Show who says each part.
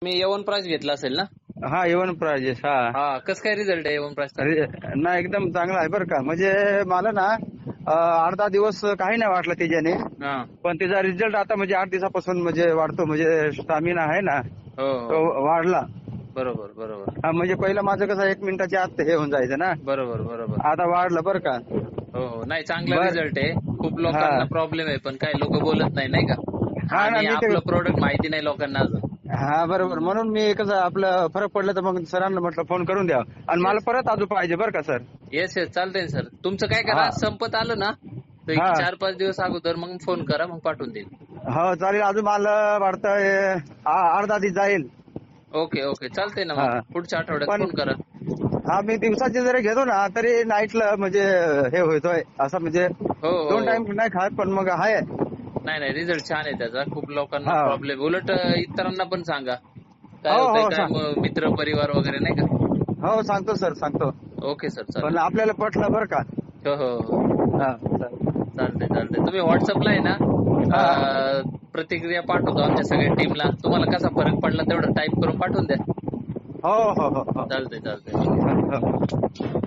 Speaker 1: मी A1 price घेतला असेल ना?
Speaker 2: हा A1 प्राइजेस. हा
Speaker 1: हा, कसं काय रिझल्ट आहे A1 प्राइसचा?
Speaker 2: नाही एकदम चांगला आहे बरं का. म्हणजे मला ना 8-10 दिवस काही नाही वाटलं त्याच्याने,
Speaker 1: हा.
Speaker 2: पण त्याचा रिझल्ट आता म्हणजे 8 दिवसापासून म्हणजे वाढतो. म्हणजे स्टॅमिना आहे ना
Speaker 1: हो
Speaker 2: तो
Speaker 1: हो,
Speaker 2: वाढला.
Speaker 1: बरोबर बरोबर
Speaker 2: हा, म्हणजे पहिलं माझं कसं 1 मिनिटाच्या आत हे होऊन जायचं ना,
Speaker 1: बरोबर बरोबर.
Speaker 2: आता वाढलं बरं का.
Speaker 1: हो हो, नाही चांगला
Speaker 2: बर.
Speaker 1: रिझल्ट आहे. खूप
Speaker 2: हा
Speaker 1: लोकांना प्रॉब्लेम आहे, पण काय लोक बोलत नाही का?
Speaker 2: हा ना
Speaker 1: आणि
Speaker 2: मी ते
Speaker 1: आपलं प्रोडक्ट माहिती नाही लोकांना अजून.
Speaker 2: हा बरोबर, म्हणून मी कसं आपलं फरक पडलं तर मग सरांना म्हटलं फोन करून द्या. आणि मला
Speaker 1: येस
Speaker 2: परत अजून पाहिजे बरं का सर.
Speaker 1: येस येस, चालतंय सर. तुमचं काय
Speaker 2: हा
Speaker 1: करा, संपत आलं ना तर एक
Speaker 2: हा
Speaker 1: 4-5 दिवस अगोदर मग फोन करा, मग पाठवून देईल.
Speaker 2: हो चालेल. अजून मला वाटतं अर्धा दिवस जाईल.
Speaker 1: ओके ओके, चालतंय ना.
Speaker 2: हा
Speaker 1: मग पुढच्या आठवड्यात
Speaker 2: पण
Speaker 1: फोन करा.
Speaker 2: हा, मी दिवसाचे जरी घेतो ना तरी नाईटला म्हणजे हे होतोय असं, म्हणजे
Speaker 1: हो
Speaker 2: 2
Speaker 1: हो,
Speaker 2: टाइम नाही खात पण मग आहे.
Speaker 1: नाही नाही, रिझल्ट छान आहे त्याचा. खूप लोकांना
Speaker 2: हा
Speaker 1: प्रॉब्लेम, उलट इतरांना पण सांगा काय
Speaker 2: हो
Speaker 1: होतंय
Speaker 2: हो
Speaker 1: काय, मित्र परिवार वगैरे नाही का.
Speaker 2: हो सांगतो सर, सांगतो.
Speaker 1: ओके सर,
Speaker 2: पण
Speaker 1: चालेल.
Speaker 2: आपल्याला पटलं बरं का.
Speaker 1: हो हो हो,
Speaker 2: हा चालेल.
Speaker 1: चालतंय चालतंय. तुम्ही व्हॉट्सअपला आहे ना,
Speaker 2: हा
Speaker 1: प्रतिक्रिया पाठवतो आमच्या सगळ्या टीमला. तुम्हाला कसा फरक पडला तेवढं टाईप करून पाठवून द्या.
Speaker 2: हो हो हो हो
Speaker 1: चालतंय चालतंय, ओके.
Speaker 2: हो.